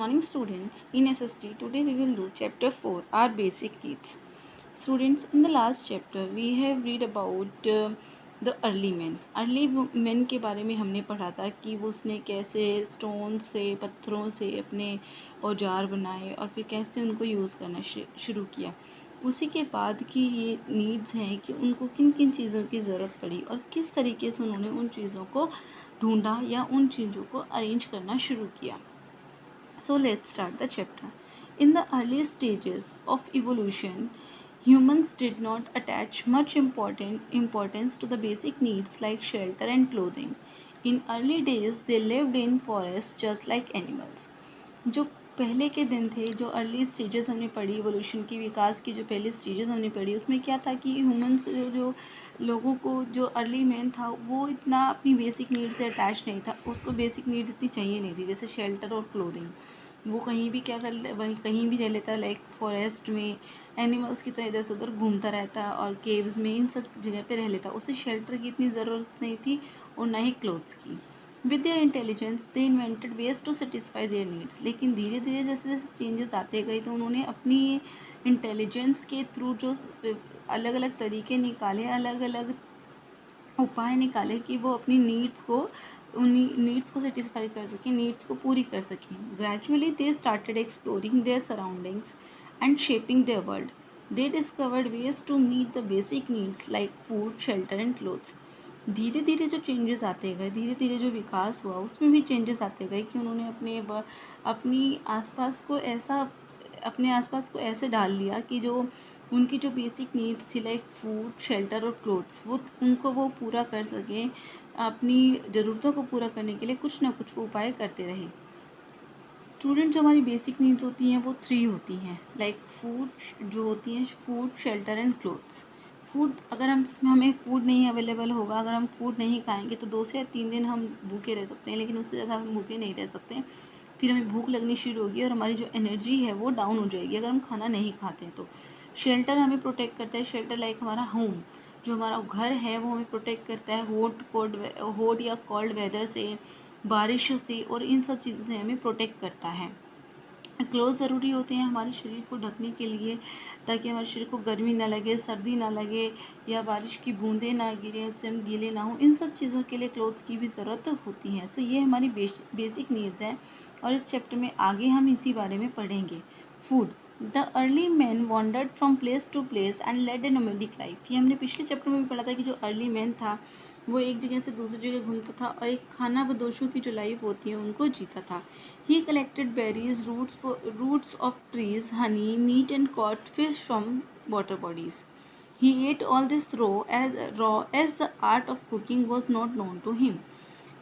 morning students. In SST, today we will do chapter 4, our basic needs. Students, in the last chapter we have read about the early men. Early men के बारे में हमने पढ़ा था कि वो उसने कैसे स्टोन से पत्थरों से अपने औजार बनाए और फिर कैसे उनको यूज़ करना शुरू किया। उसी के बाद की ये नीड्स हैं कि उनको किन किन चीज़ों की ज़रूरत पड़ी और किस तरीके से उन्होंने उन चीज़ों को ढूंढा या उन चीज़ों को अरेंज करना शुरू किया। So let's start the chapter. In the early stages of evolution, humans did not attach much importance to the basic needs like shelter and clothing. In early days, they lived in forests just like animals. जो पहले के दिन थे, जो early stages हमने पढ़ी evolution की, विकास की जो पहले स्टेजेस हमने पढ़ी, उसमें क्या था कि ह्यूमंस को जो लोगों को जो अर्ली मैन था वो इतना अपनी बेसिक नीड से अटैच नहीं था। उसको बेसिक नीड इतनी चाहिए नहीं थी, जैसे शेल्टर और क्लोथिंग। वो कहीं भी क्या कर वहीं कहीं भी रह लेता, लाइक फॉरेस्ट में एनिमल्स की तरह इधर से उधर घूमता रहता और केव्स में, इन सब जगह पे रह लेता। उसे शेल्टर की इतनी ज़रूरत नहीं थी और ना ही क्लोथ्स की। With their intelligence they invented ways to satisfy their needs. लेकिन धीरे धीरे जैसे जैसे चेंजेस आते गए तो उन्होंने अपनी इंटेलिजेंस के थ्रू जो अलग अलग तरीके निकाले, अलग अलग उपाय निकाले कि वो अपनी नीड्स को सेटिस्फाई कर सकें, नीड्स को पूरी कर सकें। Gradually they started exploring their surroundings and shaping their world. They discovered ways to meet the basic needs like food, shelter and clothes. धीरे धीरे जो चेंजेस आते गए, धीरे धीरे जो विकास हुआ, उसमें भी चेंजेस आते गए कि उन्होंने अपने आसपास को ऐसे डाल लिया कि जो उनकी जो बेसिक नीड्स थी लाइक फूड, शेल्टर और क्लोथ्स, वो पूरा कर सकें। अपनी ज़रूरतों को पूरा करने के लिए कुछ ना कुछ वो उपाय करते रहे। स्टूडेंट, जो हमारी बेसिक नीड्स होती हैं वो 3 होती हैं, लाइक फूड जो होती हैं, food, shelter and clothes. Food, अगर हमें फूड नहीं अवेलेबल होगा, अगर हम फूड नहीं खाएंगे तो 2 से 3 दिन हम भूखे रह सकते हैं, लेकिन उससे ज़्यादा हम भूखे नहीं रह सकते। फिर हमें भूख लगनी शुरू होगी और हमारी जो एनर्जी है वो डाउन हो जाएगी अगर हम खाना नहीं खाते हैं तो। शेल्टर हमें प्रोटेक्ट करता है। शेल्टर लाइक हमारा होम, जो हमारा घर है वो हमें प्रोटेक्ट करता है हॉट या कोल्ड वेदर से, बारिश से और इन सब चीज़ों से हमें प्रोटेक्ट करता है। क्लोथ ज़रूरी होते हैं हमारे शरीर को ढकने के लिए, ताकि हमारे शरीर को गर्मी ना लगे, सर्दी ना लगे या बारिश की बूंदें ना गिरें, उससे हम गीले ना हों। इन सब चीज़ों के लिए क्लोथ्स की भी ज़रूरत होती है। सो ये हमारी बेसिक नीड्स हैं और इस चैप्टर में आगे हम इसी बारे में पढ़ेंगे। Food. The early man wandered from place to place and led a nomadic life. ये हमने पिछले चैप्टर में भी पढ़ा था कि जो अर्ली मैन था वो एक जगह से दूसरी जगह घूमता था और एक खाना बदोशों की जो लाइफ होती है उनको जीता था। He collected berries, roots of trees, honey, meat and caught fish from water bodies. He ate all this raw as the art of cooking was not known to him.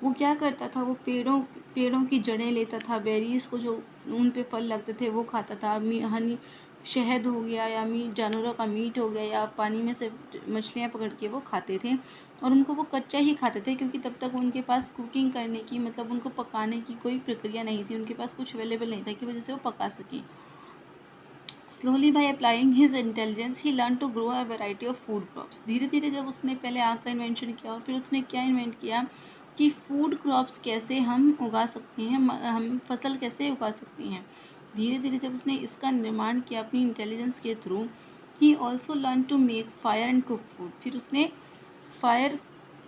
वो क्या करता था, वो पेड़ों की जड़ें लेता था, बेरीज को जो उन पे फल लगते थे वो खाता था। हनी, शहद हो गया या मीट, जानवरों का मीट हो गया या पानी में से मछलियाँ पकड़ के वो खाते थे और उनको वो कच्चा ही खाते थे, क्योंकि तब तक उनके पास कुकिंग करने की, मतलब उनको पकाने की कोई प्रक्रिया नहीं थी, उनके पास कुछ अवेलेबल नहीं था कि वजह से वो पका सकें। Slowly by applying his intelligence he learn to grow a variety of food crops. धीरे धीरे जब उसने पहले आग का इन्वेंशन किया और फिर उसने क्या इन्वेंट किया कि फूड क्रॉप्स कैसे हम उगा सकते हैं, हम फसल कैसे उगा सकते हैं। धीरे धीरे जब उसने इसका निर्माण किया अपनी इंटेलिजेंस के through, he also learn to make fire and cook food. फिर उसने फायर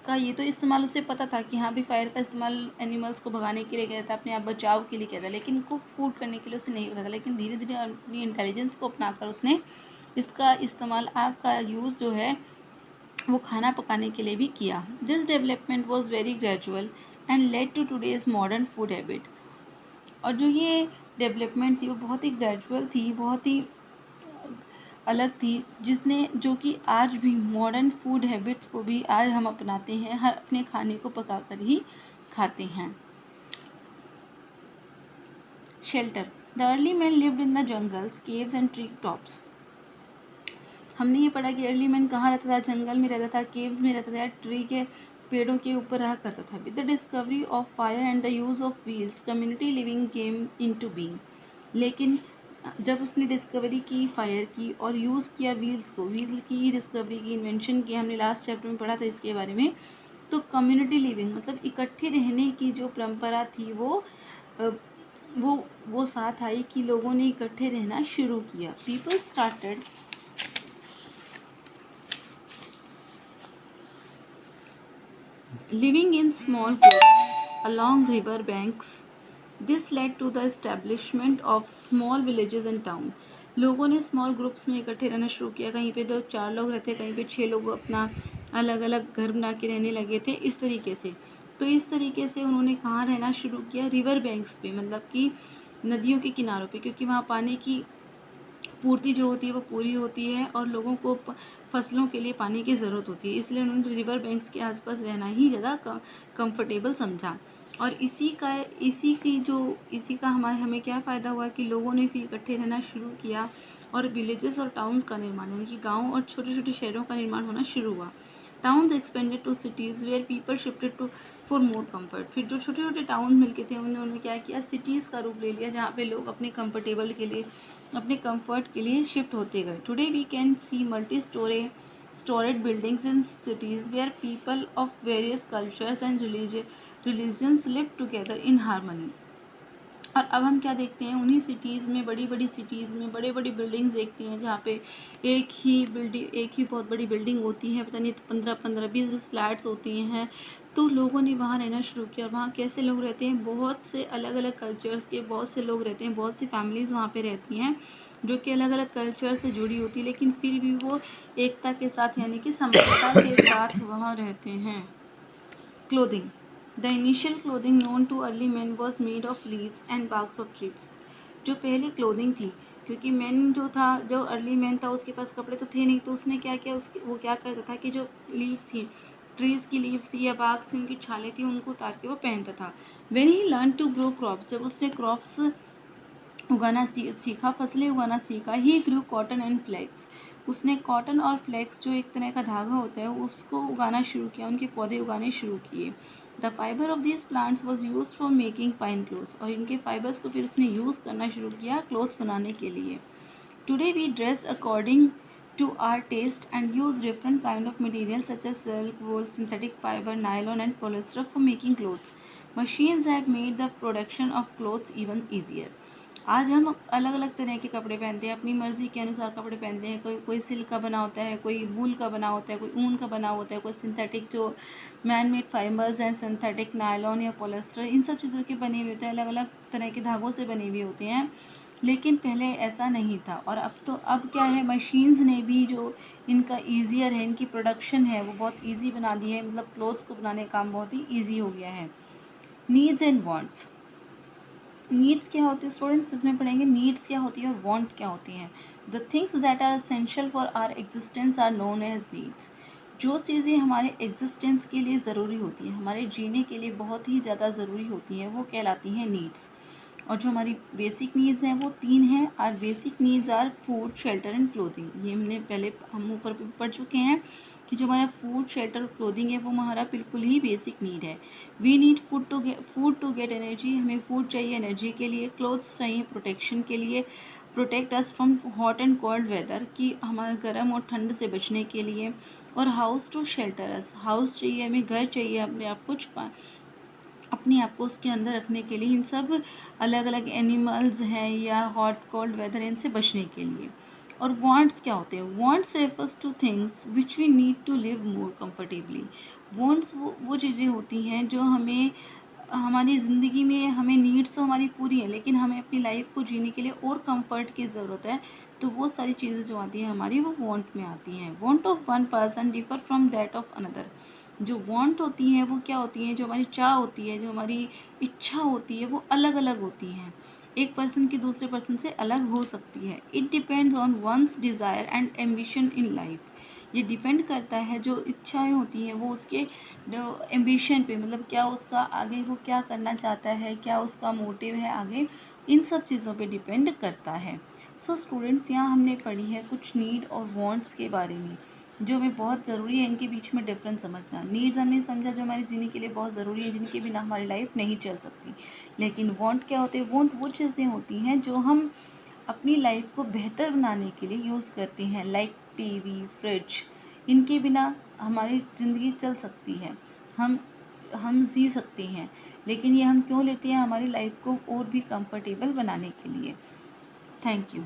का ये तो इस्तेमाल उसे पता था कि हाँ भी फायर का इस्तेमाल एनिमल्स को भगाने के लिए किया था, अपने आप बचाव के लिए किया था, लेकिन कुक फूड करने के लिए उसे नहीं पता था। लेकिन धीरे धीरे अपनी इंटेलिजेंस को अपनाकर उसने इसका इस्तेमाल, आग का यूज़ जो है वो खाना पकाने के लिए भी किया। This development was very gradual and led to today's modern food habit. और जो ये डेवलपमेंट थी वो बहुत ही ग्रेजुअल थी, बहुत ही अलग थी, जो कि आज भी मॉडर्न फूड हैबिट्स को भी आज हम अपनाते हैं, हर अपने खाने को पकाकर ही खाते हैं। Shelter. The early man lived in the jungles, caves and tree tops. हमने ये पढ़ा कि अर्ली मैन कहाँ रहता था, जंगल में रहता था, केव्स में रहता था, ट्री के पेड़ों के ऊपर रहा करता था। With the discovery of fire and the use of wheels, community living came into being. लेकिन जब उसने डिस्कवरी की फायर की और यूज़ किया व्हील की डिस्कवरी की, इन्वेंशन की, हमने लास्ट चैप्टर में पढ़ा था इसके बारे में, तो कम्युनिटी लिविंग मतलब इकट्ठे रहने की जो परंपरा थी वो वो वो साथ आई कि लोगों ने इकट्ठे रहना शुरू किया। People started living in small groups along river banks. This led to the establishment of small villages and town. लोगों ने स्मॉल ग्रुप्स में इकट्ठे रहना शुरू किया। कहीं पे 2-4 लोग रहते, कहीं पे 6 लोग अपना अलग अलग घर बना के रहने लगे थे, इस तरीके से। तो इस तरीके से उन्होंने कहाँ रहना शुरू किया? रिवर बैंक्स पे, मतलब कि नदियों के किनारों पे, क्योंकि वहाँ पानी की पूर्ति जो होती है वो पूरी होती है और लोगों को फसलों के लिए पानी की ज़रूरत होती है, इसलिए उन्होंने रिवर बैंक्स के आसपास रहना ही ज़्यादा कंफर्टेबल समझा। और इसी का हमें क्या फ़ायदा हुआ कि लोगों ने फिर इकट्ठे रहना शुरू किया और विलेजेस और टाउन्स का निर्माण, यानी कि गाँव और छोटे छोटे शहरों का निर्माण होना शुरू हुआ। Towns expanded to cities where people shifted to for more comfort. फिर जो छोटे छोटे टाउन मिलके थे उन्होंने क्या किया? सिटीज़ का रूप ले लिया, जहाँ पे लोग अपने कंफर्टेबल के लिए, अपने कंफर्ट के लिए शिफ्ट होते गए। Today we can see multi storied buildings in cities where people of various cultures and religions live together in harmony. और अब हम क्या देखते हैं? उन्हीं सिटीज़ में, बड़ी बड़ी सिटीज़ में बड़े बड़ी बिल्डिंग्स देखते हैं, जहाँ पे एक ही बहुत बड़ी बिल्डिंग होती है, पता नहीं 15-15, 20-20 फ्लैट्स होती हैं। तो लोगों ने वहाँ रहना शुरू किया। और वहाँ कैसे लोग रहते हैं? बहुत से अलग अलग कल्चर्स के बहुत से लोग रहते हैं, बहुत सी फैमिलीज़ वहाँ पे रहती हैं जो कि अलग अलग कल्चर से जुड़ी होती है, लेकिन फिर भी वो एकता के साथ, यानी कि समानता के साथ वहाँ रहते हैं। Clothing. The initial clothing known to early men was made of leaves and barks of trees. जो पहली क्लोथिंग थी, क्योंकि मैन जो था, जो अर्ली मैन था, उसके पास कपड़े तो थे नहीं, तो उसने क्या किया? वो क्या करता था कि जो लीव्स थी, ट्रीज़ की लीव्स थी या बाग्स थी, उनकी छालें थी, उनको उतार के वो पहनता था। When he learned to grow crops, जब उसने क्रॉप्स उगाना सीखा, फसलें उगाना सीखा, ही ग्रू कॉटन एंड फ्लेक्स। उसने कॉटन और फ्लेक्स, जो एक तरह का धागा होता है, उसको उगाना शुरू किया, उनके पौधे उगाने शुरू किए। The fibre of this plants was use for making fine clothes. और इनके फाइबर्स को फिर उसने यूज़ करना शुरू किया क्लोथ्स बनाने के लिए। Today we dress according to our taste and use different kind of materials such as silk, wool, synthetic fiber, nylon and polyester for making clothes. Machines have made the production of clothes even easier. आज हम अलग अलग तरह के कपड़े पहनते हैं, अपनी मर्ज़ी के अनुसार कपड़े पहनते हैं। कोई सिल्क का बना होता है, कोई वूल का बना होता है, कोई ऊन का बना होता है, कोई सिंथेटिक जो मैन मेड फाइबर्स हैं, सिंथेटिक नायलॉन या पॉलिस्टर, इन सब चीज़ों के बने हुए होते हैं, अलग अलग तरह के धागों से बने हुए होते हैं। लेकिन पहले ऐसा नहीं था। और अब क्या है? मशीन्स ने भी जो इनका ईजियर है, इनकी प्रोडक्शन है वो बहुत ईजी बना दी है, मतलब क्लोथ्स को बनाने का काम बहुत ही ईजी हो गया है। Needs and wants. नीड्स क्या होती है स्टूडेंट्स? इसमें पढ़ेंगे नीड्स क्या होती है और वांट क्या होती हैं। The things that are essential for our existence are known as needs. जो चीज़ें हमारे एग्जिस्टेंस के लिए ज़रूरी होती हैं, हमारे जीने के लिए बहुत ही ज़्यादा ज़रूरी होती हैं, वो कहलाती हैं नीड्स। और जो हमारी बेसिक नीड्स हैं वो 3 हैं। Our basic needs are food, shelter and clothing. ये हम ऊपर पढ़ चुके हैं कि जो हमारा फूड, शेल्टर और क्लोथिंग है वो हमारा बिल्कुल ही बेसिक नीड है। We need food to get energy. हमें फूड चाहिए एनर्जी के लिए। क्लोथ्स चाहिए प्रोटेक्शन के लिए, protect us from hot and cold weather, कि हमारे गर्म और ठंड से बचने के लिए। और house to shelter us. House चाहिए हमें, घर चाहिए अपने आप को उसके अंदर रखने के लिए। इन सब अलग अलग एनिमल्स हैं या हॉट कोल्ड वेदर, इनसे बचने के लिए। और वांट्स क्या होते हैं? Wants refers to things which we need to live more comfortably. Wants वो चीज़ें होती हैं जो हमें हमारी ज़िंदगी में, हमें नीड्स तो हमारी पूरी है, लेकिन हमें अपनी लाइफ को जीने के लिए और कंफर्ट की ज़रूरत है। तो वो सारी चीज़ें जो आती हैं हमारी, वो वांट में आती हैं। Want of one person differ from that of another. जो वांट होती हैं वो क्या होती हैं? जो हमारी चाह होती है, जो हमारी इच्छा होती है, वो अलग अलग होती हैं, एक पर्सन की दूसरे पर्सन से अलग हो सकती है। It depends on one's desire and ambition in life. ये डिपेंड करता है, जो इच्छाएं होती हैं वो उसके एम्बिशन पे, मतलब क्या उसका आगे, वो क्या करना चाहता है, क्या उसका मोटिव है आगे, इन सब चीज़ों पे डिपेंड करता है। सो स्टूडेंट्स, यहाँ हमने पढ़ी है कुछ नीड और वांट्स के बारे में, जो हमें बहुत ज़रूरी है इनके बीच में डिफरेंस समझना। नीड्स हमने समझा जो हमारी जीने के लिए बहुत ज़रूरी है, जिनके बिना हमारी लाइफ नहीं चल सकती। लेकिन वांट क्या होते हैं? वांट वो चीज़ें होती हैं जो हम अपनी लाइफ को बेहतर बनाने के लिए यूज़ करते हैं, लाइक टीवी, फ्रिज। इनके बिना हमारी ज़िंदगी चल सकती है, हम जी सकते हैं, लेकिन ये हम क्यों लेते हैं? हमारी लाइफ को और भी कंफर्टेबल बनाने के लिए। Thank you.